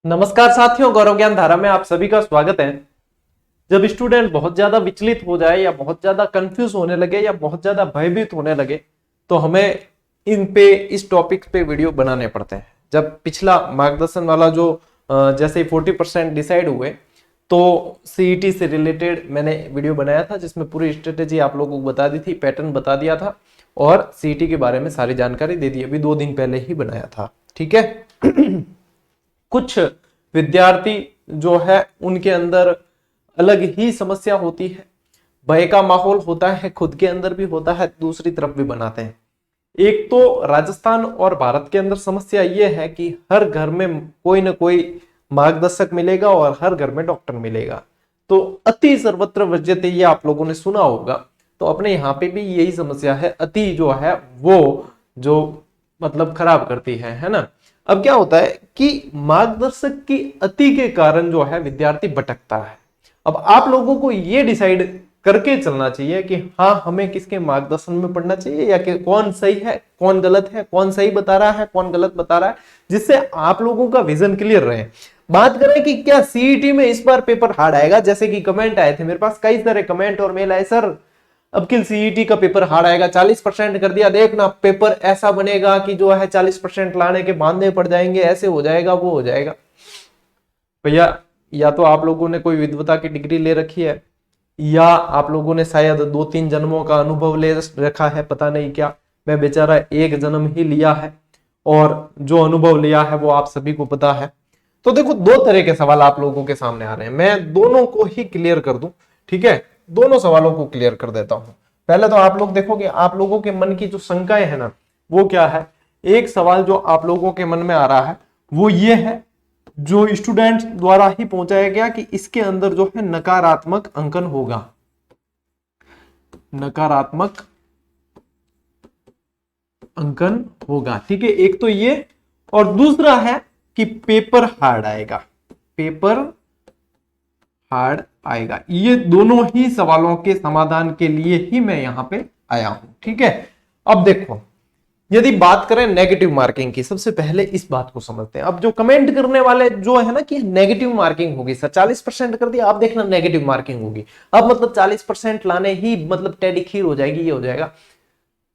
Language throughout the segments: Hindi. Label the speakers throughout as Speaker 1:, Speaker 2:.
Speaker 1: नमस्कार साथियों, गौरव ज्ञान धारा में आप सभी का स्वागत है। जब स्टूडेंट बहुत ज्यादा विचलित हो जाए या बहुत ज्यादा कंफ्यूज होने लगे या बहुत ज्यादा भयभीत होने लगे तो हमें इस टॉपिक पे वीडियो बनाने पड़ते हैं। जब पिछला मार्गदर्शन वाला जो जैसे 40% डिसाइड हुए तो सीईटी से रिलेटेड मैंने वीडियो बनाया था जिसमें पूरी स्ट्रेटेजी आप लोगों को बता दी थी, पैटर्न बता दिया था और सीईटी के बारे में सारी जानकारी दे दी। अभी 2 दिन पहले ही बनाया था, ठीक है। कुछ विद्यार्थी जो है उनके अंदर अलग ही समस्या होती है, भय का माहौल होता है, खुद के अंदर भी होता है, दूसरी तरफ भी बनाते हैं। एक तो राजस्थान और भारत के अंदर समस्या यह है कि हर घर में कोई ना कोई मार्गदर्शक मिलेगा और हर घर में डॉक्टर मिलेगा, तो अति सर्वत्र वर्ज्यते ये आप लोगों ने सुना होगा। तो अपने यहाँ पे भी यही समस्या है, अति जो है वो जो मतलब खराब करती है ना। अब क्या होता है कि मार्गदर्शक की अति के कारण जो है विद्यार्थी भटकता है। अब आप लोगों को ये डिसाइड करके चलना चाहिए कि हाँ, हमें किसके मार्गदर्शन में पढ़ना चाहिए या कि कौन सही है कौन गलत है, कौन सही बता रहा है कौन गलत बता रहा है, जिससे आप लोगों का विजन क्लियर रहे। बात करें कि क्या सीईटी में इस बार पेपर हार्ड आएगा, जैसे कि कमेंट आए थे मेरे पास, कई सारे कमेंट और मेल आए, सर अब किल सीईटी का पेपर हार्ड आएगा, 40% कर दिया, देखना पेपर ऐसा बनेगा कि जो है 40% लाने के बांधे पड़ जाएंगे, ऐसे हो जाएगा वो हो जाएगा। भैया या तो आप लोगों ने कोई विद्वता की डिग्री ले रखी है या आप लोगों ने शायद 2-3 जन्मों का अनुभव ले रखा है, पता नहीं क्या। मैं बेचारा 1 जन्म ही लिया है और जो अनुभव लिया है वो आप सभी को पता है। तो देखो, 2 तरह के सवाल आप लोगों के सामने आ रहे हैं, मैं दोनों को ही क्लियर कर दूं, ठीक है। दोनों सवालों को क्लियर कर देता हूं। पहले तो आप लोग देखोगे, आप लोगों के मन की जो शंकाएं है ना वो क्या है। एक सवाल जो आप लोगों के मन में आ रहा है वो ये है, जो स्टूडेंट्स द्वारा ही पहुंचाया गया, कि इसके अंदर जो है नकारात्मक अंकन होगा, नकारात्मक अंकन होगा, ठीक है। एक तो ये, और दूसरा है कि पेपर हार्ड आएगा, पेपर हार्ड आएगा। ये दोनों ही सवालों के समाधान के लिए ही मैं यहां पे आया हूं, ठीक है। अब देखो, यदि बात करें नेगेटिव मार्किंग की, सबसे पहले इस बात को समझते हैं। अब जो कमेंट करने वाले जो है ना कि नेगेटिव मार्किंग होगी, सर 40% कर दिया, आप देखना नेगेटिव मार्किंग होगी, अब मतलब 40% लाने ही मतलब टेढ़ी खीर हो जाएगी, ये हो जाएगा।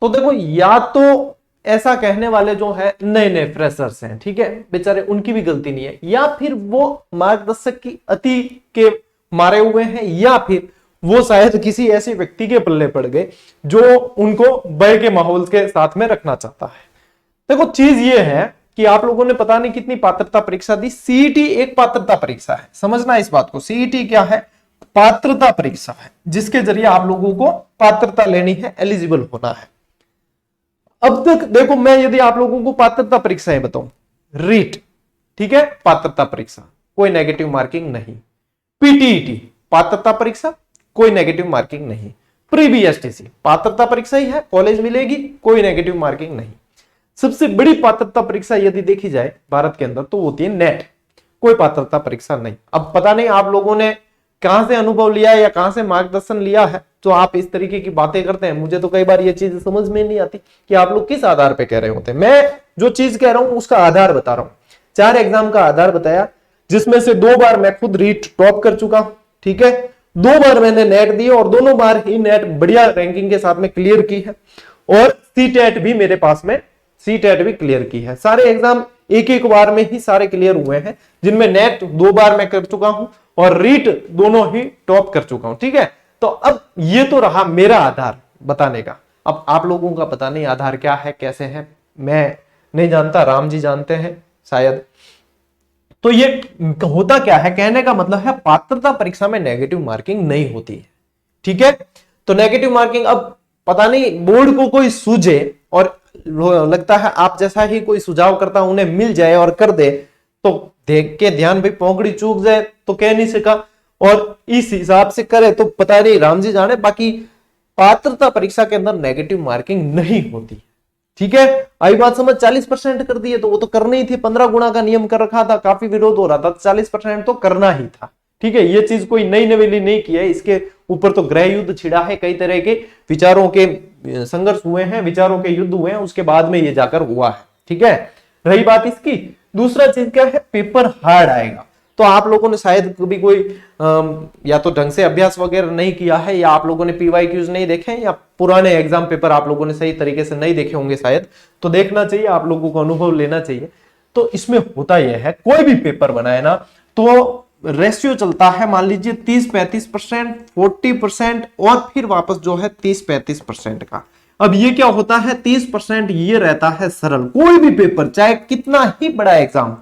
Speaker 1: तो देखो, या तो ऐसा कहने वाले जो है नए नए फ्रेशर्स हैं, ठीक है, बेचारे उनकी भी गलती नहीं है, या फिर वो मार्गदर्शक की अति के मारे हुए हैं, या फिर वो शायद किसी ऐसे व्यक्ति के पल्ले पड़ गए जो उनको भय के माहौल के साथ में रखना चाहता है। देखो, चीज ये है कि आप लोगों ने पता नहीं कितनी पात्रता परीक्षा दी। सीईटी एक पात्रता परीक्षा है, समझना इस बात को। सीईटी क्या है? पात्रता परीक्षा है, जिसके जरिए आप लोगों को पात्रता लेनी है, एलिजिबल होना है। अब तक देखो, मैं यदि आप लोगों को पात्रता परीक्षाएं बताऊं, रीट, ठीक है, पात्रता परीक्षा, कोई नेगेटिव मार्किंग नहीं। पीटीईटी पात्रता परीक्षा, कोई नेगेटिव मार्किंग नहीं। प्रीबीएसटीसी पात्रता परीक्षा ही है, कॉलेज मिलेगी, कोई नेगेटिव मार्किंग नहीं। सबसे बड़ी पात्रता परीक्षा यदि देखी जाए भारत के अंदर तो होती है नेट, कोई पात्रता परीक्षा नहीं। अब पता नहीं आप लोगों ने कहां से अनुभव लिया है या कहां से मार्गदर्शन लिया है तो आप इस तरीके की बातें करते हैं। मुझे तो कई बार ये चीज समझ में नहीं आती कि आप लोग किस आधार पे कह रहे होते हैं। मैं जो चीज कह रहा हूं उसका आधार बता रहा हूं। 4 एग्जाम का आधार बताया, जिसमें से 2 बार मैं खुद रीट टॉप कर चुका हूं, ठीक है। 2 बार मैंने नेट दी और दोनों बार ही नेट बढ़िया रैंकिंग के साथ में क्लियर की है, और सीटेट भी मेरे पास में, सीटेट भी क्लियर की है। सारे एग्जाम एक बार में ही सारे क्लियर हुए हैं, जिनमें नेट 2 बार मैं कर चुका हूं और रीट दोनों ही टॉप कर चुका हूं, ठीक है। तो अब ये तो रहा मेरा आधार बताने का। अब आप लोगों का पता नहीं आधार क्या है, कैसे है, मैं नहीं जानता, राम जी जानते हैं शायद। तो ये होता क्या है, कहने का मतलब है पात्रता परीक्षा में नेगेटिव मार्किंग नहीं होती है, ठीक है। तो नेगेटिव मार्किंग, अब पता नहीं बोर्ड को कोई सूझे और लगता है आप जैसा ही कोई सुझाव करता उन्हें मिल जाए और कर दे, तो देख के ध्यान भी पोंगड़ी चूक जाए तो कह नहीं सका, और इस हिसाब से करे तो पता नहीं, राम जी जाने। बाकी पात्रता परीक्षा के अंदर नेगेटिव मार्किंग नहीं होती, ठीक है। आई बात समझ? 40% कर दिए तो वो तो करना ही थी, 15 गुना का नियम कर रखा था, काफी विरोध हो रहा था, 40% तो करना ही था, ठीक है। ये चीज कोई नई नवेली नहीं की है, इसके ऊपर तो गृह युद्ध छिड़ा है, कई तरह के विचारों के संघर्ष हुए हैं, विचारों के युद्ध हुए हैं, उसके बाद में ये जाकर हुआ है, ठीक है। रही बात इसकी, दूसरा चीज क्या है, पेपर हार्ड आएगा। तो आप लोगों ने शायद कभी कोई या तो ढंग से अभ्यास वगैरह नहीं किया है, या आप लोगों ने PYQs नहीं देखे हैं, या पुराने एग्जाम पेपर आप लोगों ने सही तरीके से नहीं देखे होंगे शायद, तो देखना चाहिए, आप लोगों को अनुभव लेना चाहिए। तो इसमें होता यह है, कोई भी पेपर बनाए ना तो रेशियो चलता है, मान लीजिए 30-35%, 40% और फिर वापस जो है 30-35% का। अब ये क्या होता है, 30% ये रहता है सरल, कोई भी पेपर चाहे कितना ही बड़ा एग्जाम हो,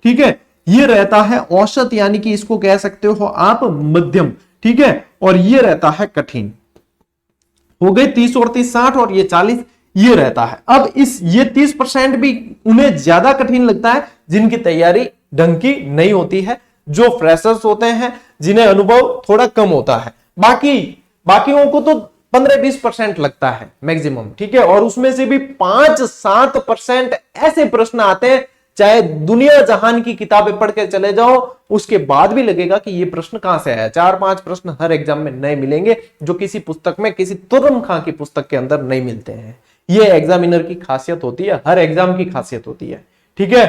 Speaker 1: ठीक है, ये रहता है औसत, यानी कि इसको कह सकते हो आप मध्यम, ठीक है, और ये रहता है कठिन। हो गए 30 और 30 60, और ये 40 ये रहता है। अब ये 30% भी उन्हें ज्यादा कठिन लगता है जिनकी तैयारी ढंग की नहीं होती है, जो फ्रेशर्स होते हैं, जिन्हें अनुभव थोड़ा कम होता है। बाकियों को तो 15-20% लगता है मैक्सिमम, ठीक है, और उसमें से भी 5-7% ऐसे प्रश्न आते हैं, चाहे दुनिया जहान की किताबें पढ़ के चले जाओ, उसके बाद भी लगेगा कि ये प्रश्न कहां से आया। 4-5 प्रश्न हर एग्जाम में नए मिलेंगे, जो किसी पुस्तक में, किसी तुर्रम खां की पुस्तक के अंदर नहीं मिलते हैं। ये एग्जामिनर की खासियत होती है, हर एग्जाम की खासियत होती है, ठीक है।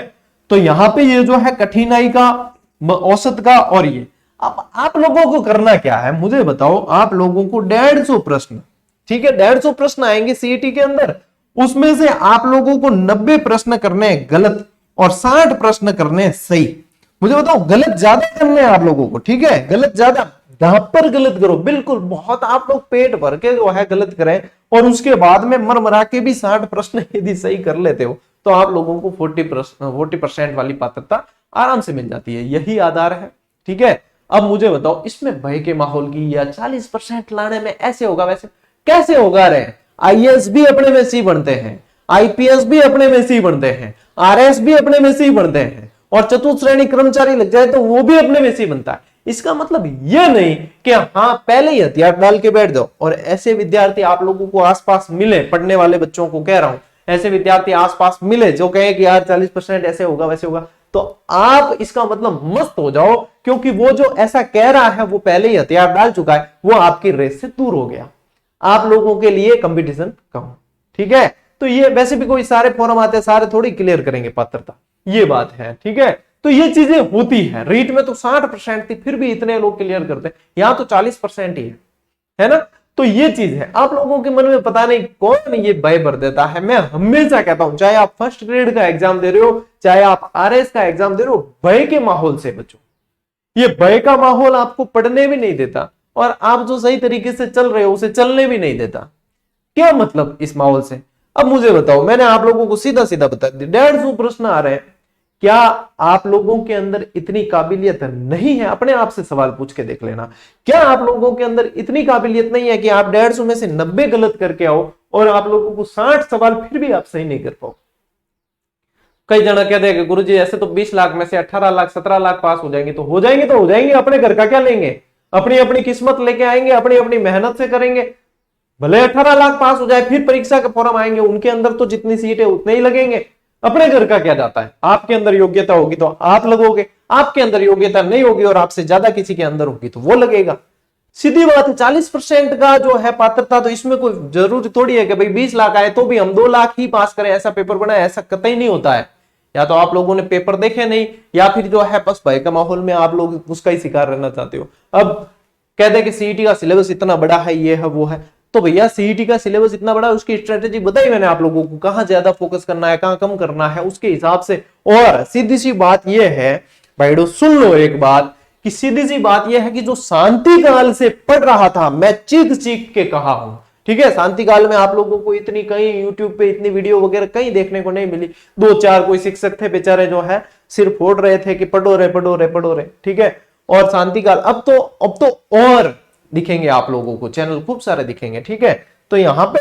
Speaker 1: तो यहां पे ये जो है कठिनाई का, औसत का, और ये अब आप लोगों को करना क्या है मुझे बताओ। आप लोगों को 150 प्रश्न, ठीक है, 150 प्रश्न आएंगे सीईटी के अंदर, उसमें से आप लोगों को 90 प्रश्न करने गलत और 60 प्रश्न करने सही। मुझे बताओ, गलत ज्यादा करने हैं आप लोगों को, ठीक है, गलत ज्यादा, जहां पर गलत करो बिल्कुल बहुत, आप लोग पेट भर के जो है गलत करें, और उसके बाद में मरमरा के भी 60 प्रश्न यदि सही कर लेते हो तो आप लोगों को 40% वाली पात्रता आराम से मिल जाती है। यही आधार है, ठीक है। अब मुझे बताओ, इसमें भय के माहौल की या 40% लाने में ऐसे होगा वैसे कैसे होगा रे। IAS भी अपने में सी बनते हैं, IPS भी अपने में सी बनते हैं, RS भी अपने में सी बनते हैं, और चतुर्थ श्रेणी कर्मचारी लग जाए तो वो भी अपने में से बनता है। इसका मतलब ये नहीं कि हाँ पहले ही हथियार डाल के बैठ जाओ। और ऐसे विद्यार्थी आप लोगों को आसपास मिले, पढ़ने वाले बच्चों को कह रहा हूं, ऐसे विद्यार्थी आसपास मिले जो कहे कि यार 40% ऐसे होगा वैसे होगा, तो आप इसका मतलब मस्त हो जाओ, क्योंकि वो जो ऐसा कह रहा है वो पहले ही हथियार डाल चुका है, वो आपकी रेस से दूर हो गया, आप लोगों के लिए कंपटीशन कम, ठीक है। तो ये वैसे भी कोई सारे फॉर्म आते हैं, सारे थोड़ी क्लियर करेंगे पात्रता, ये बात है, ठीक है। तो ये चीजें होती है। रीट में तो 60% थी, फिर भी इतने लोग क्लियर करते हैं, यहां तो 40% ही है ना। तो ये चीज है, आप लोगों के मन में पता नहीं कौन ये भय भर देता है। मैं हमेशा कहता हूं, चाहे आप फर्स्ट ग्रेड का एग्जाम दे रहे हो, चाहे आप RS का एग्जाम दे रहे हो, भय के माहौल से बचो। ये भय का माहौल आपको पढ़ने भी नहीं देता, और आप जो सही तरीके से चल रहे हो उसे चलने भी नहीं देता। क्या मतलब इस माहौल से। अब मुझे बताओ, मैंने आप लोगों को सीधा सीधा बता दिया, 150 प्रश्न आ रहे हैं, क्या आप लोगों के अंदर इतनी काबिलियत नहीं है। अपने आप से सवाल पूछ के देख लेना, क्या आप लोगों के अंदर इतनी काबिलियत नहीं है कि आप 150 में से 90 गलत करके आओ, और आप लोगों को 60 सवाल फिर भी आप सही नहीं कर पाओ। कई जना कहते हैं कि गुरुजी ऐसे तो 20 लाख में से 18 लाख 17 लाख पास हो जाएंगे, तो हो जाएंगे, अपने घर का क्या लेंगे, अपनी अपनी किस्मत लेके आएंगे, अपनी अपनी मेहनत से करेंगे। भले 18 लाख पास हो जाए, फिर परीक्षा के फॉर्म आएंगे, उनके अंदर तो जितनी सीटें उतने ही लगेंगे। अपने घर का क्या जाता है। आपके अंदर योग्यता होगी तो आप लगोगे, आपके अंदर योग्यता नहीं होगी और आपसे ज्यादा किसी के अंदर होगी तो वो लगेगा। सीधी बात है। 40% का जो है पात्रता, तो इसमें कोई जरूरी थोड़ी है कि भाई 20 लाख आए तो भी हम 2 लाख ही पास करें, ऐसा पेपर बनाए, ऐसा कतई नहीं होता है। या तो आप लोगों ने पेपर देखे नहीं, या फिर जो है बस भय का माहौल में आप लोग उसका ही शिकार रहना चाहते हो। अब कह दे कि सीईटी का सिलेबस इतना बड़ा है, ये है वो है, तो भैया सीईटी का सिलेबस इतना बड़ा है, उसकी स्ट्रेटेजी बताई मैंने आप लोगों को, कहां ज्यादा फोकस करना है, कहां कम करना है, उसके हिसाब से। और सीधी सी बात यह है भाईडो, सुन लो एक बात, कि सीधी सी बात यह है कि जो शांति काल से पढ़ रहा था, मैं चीख चीख के कहा हूं, ठीक है। शांति काल में आप लोगों को इतनी कहीं यूट्यूब पे इतनी वीडियो वगैरह कहीं देखने को नहीं मिली। 2-4 कोई शिक्षक थे बेचारे जो है सिर फोड़ रहे थे कि पढ़ो रे, ठीक है। और शांति काल अब तो और दिखेंगे आप लोगों को, चैनल खूब सारे दिखेंगे, ठीक है। तो यहां पे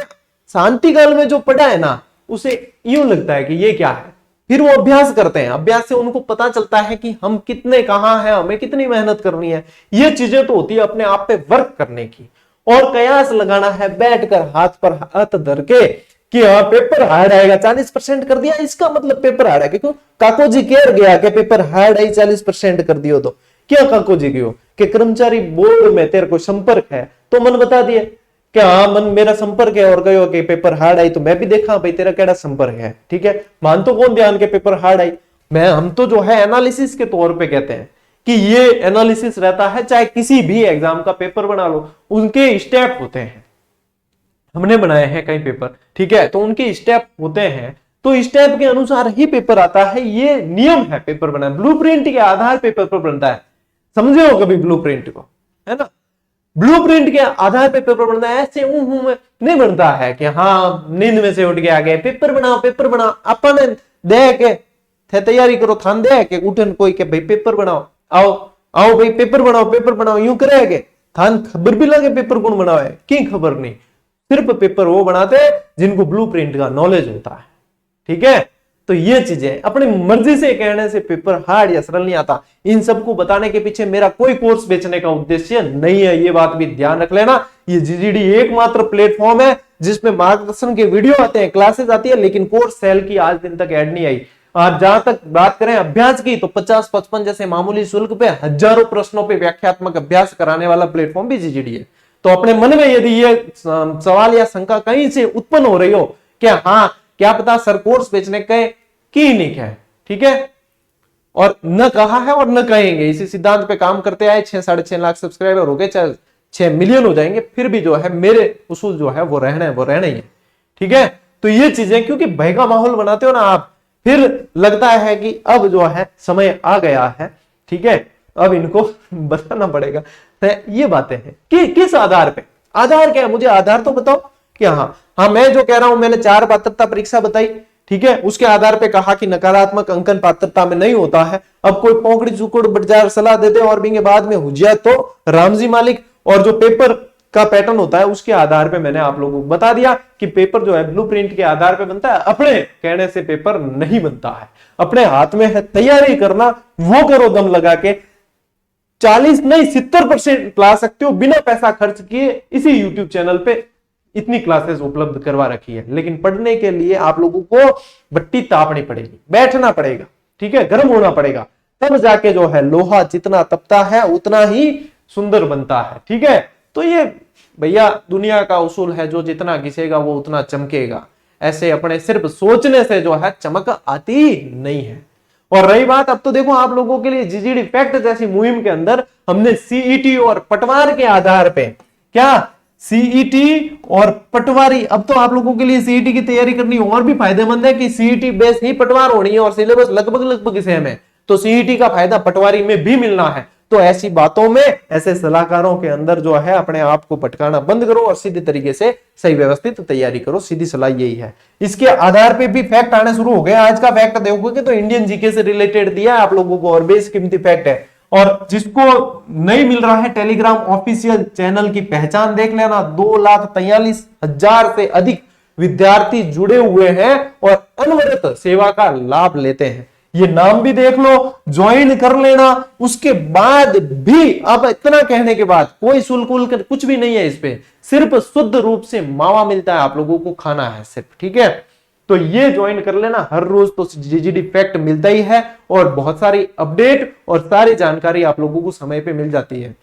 Speaker 1: शांति काल में जो पढ़ा है ना, उसे यूं लगता है कि ये क्या है, फिर वो अभ्यास करते हैं, अभ्यास से उनको पता चलता है कि हम कितने कहां हैं, हमें कितनी मेहनत करनी है। ये चीजें तो होती है अपने आप पे वर्क करने की, और कयास लगाना है बैठकर हाथ पर हाथ धर के कि हाँ पेपर हार्ड आएगा। 40% कर दिया, इसका मतलब पेपर हार्ड है। क्यों काको जी केयर गया कि पेपर हार्ड आई 40% कर दियो, तो क्या काको जी क्यों कि कर्मचारी बोर्ड में तेरे को संपर्क है, तो मन बता दिए कि हाँ मन मेरा संपर्क है, और कहो कि पेपर हार्ड आई, तो मैं भी देखा भाई तेरा केड़ा संपर्क है, ठीक है। मान तो कौन ध्यान के पेपर हार्ड आई, हम तो जो है एनालिसिस के तौर पे कहते हैं कि ये एनालिसिस रहता है, चाहे किसी भी एग्जाम का पेपर बना लो, उनके स्टेप होते हैं। हमने बनाए हैं कई पेपर, ठीक है, तो उनके स्टेप होते हैं, तो स्टेप के अनुसार ही पेपर आता है। ये नियम है पेपर बना, ब्लूप्रिंट के आधार पे पेपर बनता है। समझे हो कभी ब्लूप्रिंट को, है ना? ब्लूप्रिंट के आधार पे पेपर बनता है, ऐसे में नहीं बनता है कि हाँ नींद में से उठ के आ गए पेपर बनाओ पेपर बनाओ। अपन दे के थे तैयारी करो, थान दे के उठन कोई के भाई पेपर बनाओ, आओ आओ भाई पेपर बनाओ, यूं करेगे थान खबर भी लगे पेपर कौन बनाओ है की खबर नहीं। सिर्फ पेपर वो बनाते हैं जिनको ब्लूप्रिंट का नॉलेज होता है, ठीक है। तो ये चीजें अपनी मर्जी से कहने से पेपर हार्ड या सरल नहीं आता। इन सबको बताने के पीछे मेरा कोई कोर्स बेचने का उद्देश्य नहीं है, ये बात भी ध्यान रख लेना। ये जीजीडी एकमात्र प्लेटफॉर्म है जिसमें मार्गदर्शन के वीडियो आते हैं, क्लासेस आती है, लेकिन कोर्स सेल की आज दिन तक ऐड नहीं आई। और जहां तक बात करें अभ्यास की, तो 50-55 जैसे मामूली शुल्क पे हजारों प्रश्नों पे व्याख्यात्मक अभ्यास कराने वाला प्लेटफॉर्म भी जीजीडी है। तो अपने मन में यदि ये सवाल या शंका कहीं से उत्पन्न हो रही हो कि हाँ क्या पता सर कोर्स बेचने के की नहीं है, ठीक है, और न कहा है और न कहेंगे, इसी सिद्धांत पे काम करते आए, 6-6.5 लाख सब्सक्राइबर हो गए, चाहे 6 मिलियन हो जाएंगे, फिर भी जो है मेरे उसूल जो है वो रहना ही है, ठीक है। तो ये चीजें क्योंकि भय का माहौल बनाते हो ना आप, फिर लगता है कि अब जो है समय आ गया है, ठीक है, अब इनको बताना पड़ेगा। तो ये बातें हैं कि किस आधार पे, आधार क्या है, मुझे आधार तो बताओ कि हाँ मैं जो कह रहा हूं, मैंने 4 पात्रता परीक्षा बताई, ठीक है, उसके आधार पे कहा कि नकारात्मक अंकन पात्रता में नहीं होता है। अब कोई पोंकड़ी चुकड़ बजार सलाह दे दे और भी बाद में हुजिया तो रामजी मालिक, और जो पेपर का पैटर्न होता है उसके आधार पे मैंने आप लोगों को बता दिया कि पेपर जो है ब्लूप्रिंट के आधार पे बनता है, अपने कहने से पेपर नहीं बनता है। अपने हाथ में है तैयारी करना, वो करो दम लगा के, 40 नहीं 70% ला सकते हो बिना पैसा खर्च किए। इसी यूट्यूब चैनल पे इतनी क्लासेस उपलब्ध करवा रखी है, लेकिन पढ़ने के लिए आप लोगों को भट्टी तापनी पड़ेगी, बैठना पड़ेगा, ठीक है, गर्म होना पड़ेगा, तब जाके जो है लोहा जितना तपता है उतना ही सुंदर बनता है, ठीक है। तो ये भैया दुनिया का उसूल है, जो जितना घिसेगा वो उतना चमकेगा। ऐसे अपने सिर्फ सोचने से जो है चमक आती नहीं है। और रही बात, अब तो देखो आप लोगों के लिए जीजीडी फैक्ट जैसी मुहिम के अंदर हमने सीईटी और पटवार के आधार पे, क्या सीईटी और पटवारी, अब तो आप लोगों के लिए सीईटी की तैयारी करनी और भी फायदेमंद है कि सीईटी बेस ही पटवार होनी है और सिलेबस लगभग सेम है, तो सीईटी का फायदा पटवारी में भी मिलना है। तो ऐसी बातों में ऐसे सलाहकारों के अंदर जो है अपने आप को भटकाना बंद करो और सीधे तरीके से सही व्यवस्थित तैयारी करो, सीधी सलाह यही है। इसके आधार पे भी फैक्ट आने शुरू हो गए। आज का फैक्ट देखोगे तो इंडियन जीके से रिलेटेड दिया है आप लोगों को और बेशकीमती फैक्ट है। और जिसको नहीं मिल रहा है टेलीग्राम ऑफिशियल चैनल की पहचान देख लेना, 2,43,000 से अधिक विद्यार्थी जुड़े हुए हैं और अनवरत सेवा का लाभ लेते हैं। ये नाम भी देख लो, ज्वाइन कर लेना। उसके बाद भी अब इतना कहने के बाद कोई शुल्क कुछ भी नहीं है इस पे, सिर्फ शुद्ध रूप से मावा मिलता है, आप लोगों को खाना है सिर्फ, ठीक है। तो ये ज्वाइन कर लेना, हर रोज तो जीजीडी फैक्ट मिलता ही है और बहुत सारी अपडेट और सारी जानकारी आप लोगों को समय पे मिल जाती है।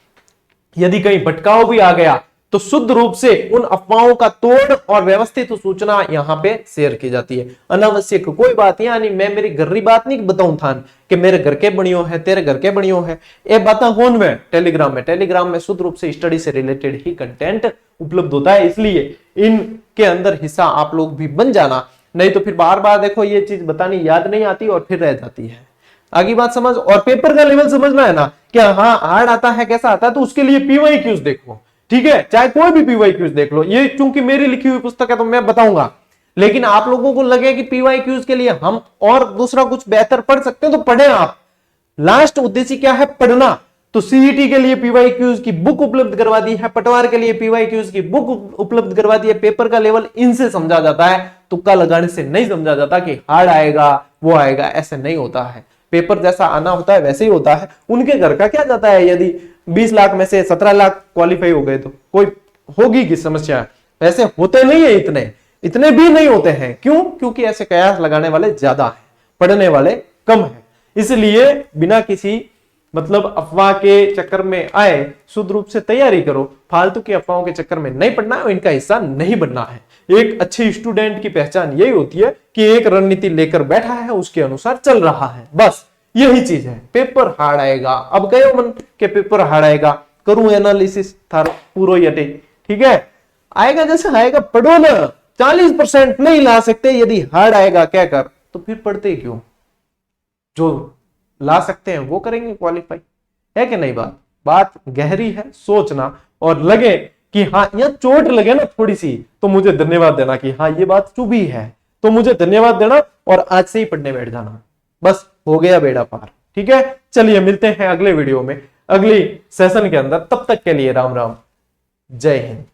Speaker 1: यदि कहीं भटकाव भी आ गया तो शुद्ध रूप से उन अफवाहों का तोड़ और व्यवस्थित सूचना यहाँ पे शेयर की जाती है। अनावश्यक कोई बात, यानी मैं मेरी घर की बात नहीं बताऊं था कि मेरे घर के बनियो है, तेरे घर के बनियो है, ये बात कौन में, टेलीग्राम में शुद्ध रूप से स्टडी से रिलेटेड ही कंटेंट उपलब्ध होता है। इसलिए इनके अंदर हिस्सा आप लोग भी बन जाना, नहीं तो फिर बार बार देखो ये चीज बतानी याद नहीं आती और फिर रह जाती है। आगे बात समझ, और पेपर का लेवल समझना है ना, क्या हाँ हार्ड आता है कैसा आता है, तो उसके लिए पीवाईक्यूज देखो, ठीक है, चाहे कोई भी पीवाईक्यूज देख लो। ये चूंकि मेरी लिखी हुई पुस्तक है तो मैं बताऊंगा, लेकिन आप लोगों को लगे कि पीवाईक्यूज के लिए हम और दूसरा कुछ बेहतर पढ़ सकते हैं तो पढ़े आप। लास्ट उद्देश्य क्या है, पढ़ना। तो सीईटी के लिए पीवाईक्यूज की बुक उपलब्ध करवा दी है, पटवार के लिए पीवाईक्यूज की बुक उपलब्ध करवा दी है। पेपर का लेवल इनसे समझा जाता है, तुक्का लगाने से नहीं समझा जाता कि हार्ड आएगा वो आएगा, ऐसे नहीं होता है। पेपर जैसा आना होता है वैसे ही होता है। उनके घर का क्या जाता है, यदि 20 लाख में से 17 लाख क्वालिफाई हो गए तो कोई होगी की समस्या, वैसे होते नहीं है, इतने भी नहीं होते हैं। क्यों? क्योंकि ऐसे कयास लगाने वाले ज्यादा हैं, पढ़ने वाले कम हैं। इसलिए बिना किसी मतलब अफवाह के चक्कर में आए, शुद्ध रूप से तैयारी करो। फालतू की अफवाहों के चक्कर में नहीं पढ़ना है, इनका हिस्सा नहीं बनना है। एक अच्छे स्टूडेंट की पहचान यही होती है कि एक रणनीति लेकर बैठा है, उसके अनुसार चल रहा है, बस यही चीज है। पेपर हार्ड आएगा, अब गयो मन के पेपर हार्ड आएगा, करूं एनालिसिस थारो पूरो यटे, ठीक है, आएगा जैसे आएगा, पढ़ो ना। 40% नहीं ला सकते, यदि हार्ड आएगा क्या कर, तो फिर पढ़ते क्यों? जो ला सकते हैं वो करेंगे क्वालिफाई, है कि नहीं? बात गहरी है, सोचना, और लगे कि हाँ यह चोट लगे ना थोड़ी सी, तो मुझे धन्यवाद देना कि हाँ ये बात चुभी है, तो मुझे धन्यवाद देना और आज से ही पढ़ने बैठ जाना, बस हो गया बेड़ा पार। ठीक है, चलिए मिलते हैं अगले वीडियो में, अगली सेशन के अंदर। तब तक के लिए राम राम, जय हिंद।